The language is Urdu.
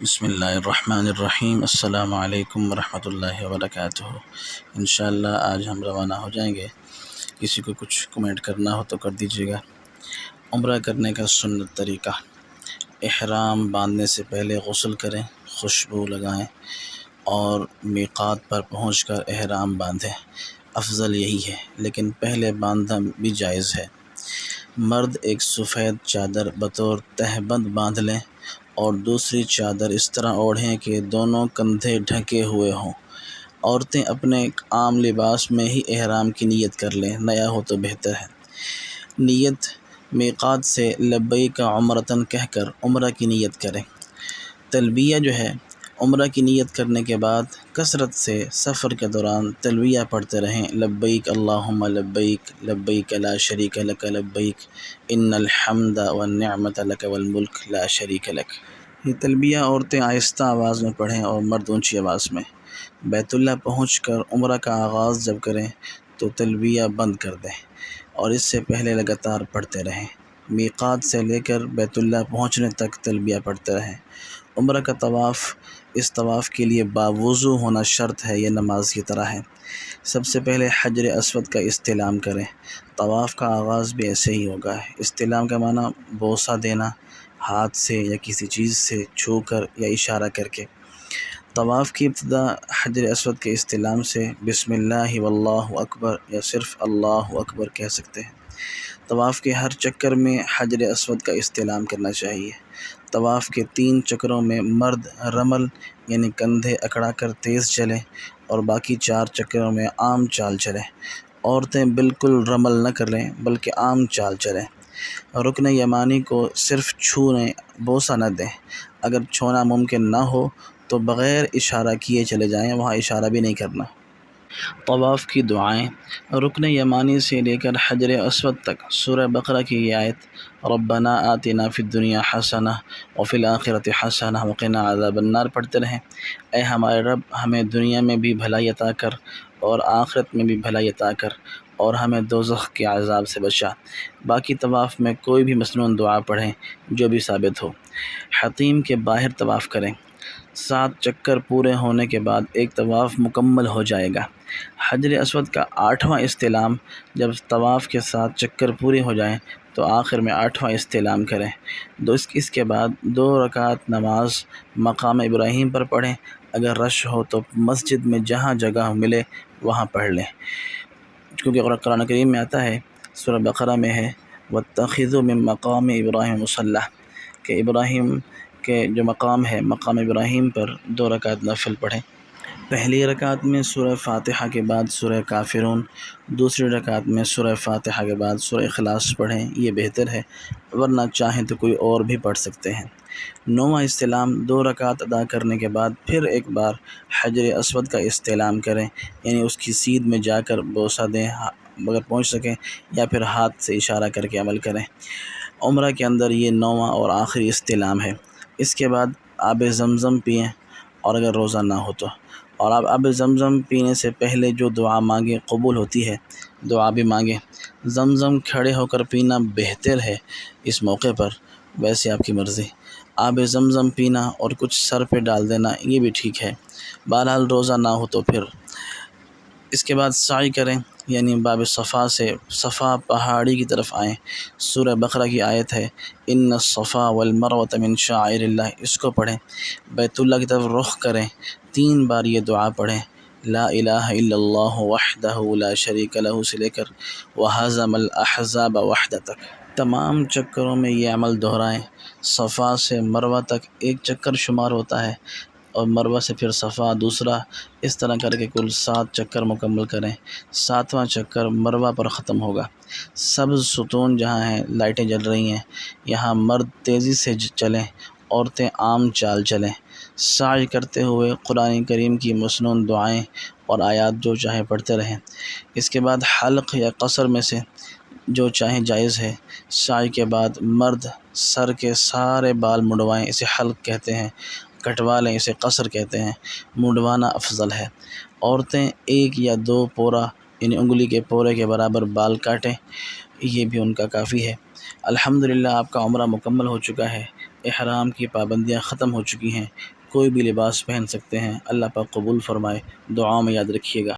بسم اللہ الرحمن الرحیم۔ السلام علیکم ورحمۃ اللہ وبرکاتہ۔ انشاءاللہ آج ہم روانہ ہو جائیں گے۔ کسی کو کچھ کمنٹ کرنا ہو تو کر دیجیے گا۔ عمرہ کرنے کا سنت طریقہ: احرام باندھنے سے پہلے غسل کریں، خوشبو لگائیں اور میقات پر پہنچ کر احرام باندھیں۔ افضل یہی ہے، لیکن پہلے باندھنا بھی جائز ہے۔ مرد ایک سفید چادر بطور تہبند باندھ لیں اور دوسری چادر اس طرح اوڑھیں کہ دونوں کندھے ڈھکے ہوئے ہوں۔ عورتیں اپنے عام لباس میں ہی احرام کی نیت کر لیں، نیا ہو تو بہتر ہے۔ نیت: میقات سے لبیک عمرۃ کہہ کر عمرہ کی نیت کریں۔ تلبیہ جو ہے، عمرہ کی نیت کرنے کے بعد کثرت سے سفر کے دوران تلبیہ پڑھتے رہیں: لبیک اللہم لبیک، لبیک لا شریک لک لبیک، ان الحمد والنعمت لک والملک لا شریک لک۔ یہ تلبیہ عورتیں آہستہ آواز میں پڑھیں اور مرد اونچی آواز میں۔ بیت اللہ پہنچ کر عمرہ کا آغاز جب کریں تو تلبیہ بند کر دیں اور اس سے پہلے لگاتار پڑھتے رہیں۔ میقات سے لے کر بیت اللہ پہنچنے تک تلبیہ پڑھتے رہیں۔ عمرہ کا طواف: اس طواف کے لیے باوضو ہونا شرط ہے، یہ نماز کی طرح ہے۔ سب سے پہلے حجر اسود کا استلام کریں۔ طواف کا آغاز بھی ایسے ہی ہوگا۔ استلام کا معنی بوسہ دینا، ہاتھ سے یا کسی چیز سے چھو کر یا اشارہ کر کے۔ طواف کی ابتدا حجر اسود کے استلام سے بسم اللہ واللہ اکبر یا صرف اللہ اکبر کہہ سکتے ہیں۔ طواف کے ہر چکر میں حجر اسود کا استلام کرنا چاہیے۔ طواف کے 3 چکروں میں مرد رمل یعنی کندھے اکڑا کر تیز چلیں اور باقی 4 چکروں میں عام چال چلیں۔ عورتیں بالکل رمل نہ کریں بلکہ عام چال چلیں۔ رکن یمانی کو صرف چھونے، بوسہ نہ دیں۔ اگر چھونا ممکن نہ ہو تو بغیر اشارہ کیے چلے جائیں، وہاں اشارہ بھی نہیں کرنا۔ طواف کی دعائیں: رکن یمانی سے لے کر حجر اسود تک سورہ بقرہ کی یہ آیت ربنا آتنا فی الدنیا حسنہ وفی الآخرۃ حسنہ وقنا عذاب النار پڑھتے رہیں۔ اے ہمارے رب، ہمیں دنیا میں بھی بھلائی عطا کر اور آخرت میں بھی بھلائی عطا کر اور ہمیں دوزخ کے عذاب سے بچا۔ باقی طواف میں کوئی بھی مسنون دعا پڑھیں جو بھی ثابت ہو۔ حتیم کے باہر طواف کریں۔ 7 چکر پورے ہونے کے بعد ایک طواف مکمل ہو جائے گا۔ حجر اسود کا 8واں استلام: جب طواف کے 7 چکر پورے ہو جائیں تو آخر میں 8واں استلام کریں۔ اس کے بعد 2 رکعت نماز مقام ابراہیم پر پڑھیں۔ اگر رش ہو تو مسجد میں جہاں جگہ ملے وہاں پڑھ لیں، کیونکہ قرآن کریم میں آتا ہے، سورہ بقرہ میں ہے وَاتَّخِذُوا مِن مَّقَامِ إِبْرَاهِيمَ مُصَلًّى، کہ ابراہیم کے جو مقام ہے، مقام ابراہیم پر 2 رکعت نفل پڑھیں۔ پہلی رکعت میں سورہ فاتحہ کے بعد سورہ کافرون، دوسری رکعت میں سورہ فاتحہ کے بعد سورہ اخلاص پڑھیں، یہ بہتر ہے، ورنہ چاہیں تو کوئی اور بھی پڑھ سکتے ہیں۔ 9واں استلام: 2 رکعت ادا کرنے کے بعد پھر ایک بار حجر اسود کا استلام کریں، یعنی اس کی سیدھ میں جا کر بوسہ دیں اگر پہنچ سکیں، یا پھر ہاتھ سے اشارہ کر کے عمل کریں۔ عمرہ کے اندر یہ 9واں اور آخری استلام ہے۔ اس کے بعد آب زمزم پئیں اور اگر روزہ نہ ہو تو، اور آپ آب زمزم پینے سے پہلے جو دعا مانگیں قبول ہوتی ہے، دعا بھی مانگیں۔ زمزم کھڑے ہو کر پینا بہتر ہے اس موقع پر، ویسے آپ کی مرضی۔ آب زمزم پینا اور کچھ سر پہ ڈال دینا یہ بھی ٹھیک ہے، بہرحال روزہ نہ ہو تو پھر۔ اس کے بعد سعی کریں، یعنی باب صفا سے صفا پہاڑی کی طرف آئیں۔ سورہ بقرہ کی آیت ہے ان الصفا والمروۃ من شعائر اللہ، اس کو پڑھیں۔ بیت اللہ کی طرف رخ کریں، 3 بار یہ دعا پڑھیں، لا الہ الا اللہ وحدہ لا شریک لہ سے لے کر وہزم الاحزاب وحدہ تک۔ تمام چکروں میں یہ عمل دہرائیں۔ صفا سے مروہ تک 1 چکر شمار ہوتا ہے اور مروہ سے پھر صفا دوسرا، اس طرح کر کے کل 7 چکر مکمل کریں۔ 7واں چکر مروہ پر ختم ہوگا۔ سبز ستون جہاں ہیں، لائٹیں جل رہی ہیں، یہاں مرد تیزی سے چلیں، عورتیں عام چال چلیں۔ سعی کرتے ہوئے قرآن کریم کی مسنون دعائیں اور آیات جو چاہیں پڑھتے رہیں۔ اس کے بعد حلق یا قصر میں سے جو چاہیں جائز ہے۔ سعی کے بعد مرد سر کے سارے بال منڈوائیں، اسے حلق کہتے ہیں، کٹوا لیں، اسے قصر کہتے ہیں، منڈوانا افضل ہے۔ عورتیں 1 یا 2 پورا یعنی انگلی کے پورے کے برابر بال کاٹیں، یہ بھی ان کا کافی ہے۔ الحمدللہ آپ کا عمرہ مکمل ہو چکا ہے۔ احرام کی پابندیاں ختم ہو چکی ہیں، کوئی بھی لباس پہن سکتے ہیں۔ اللہ پاک قبول فرمائے، دعاؤں میں یاد رکھیے گا۔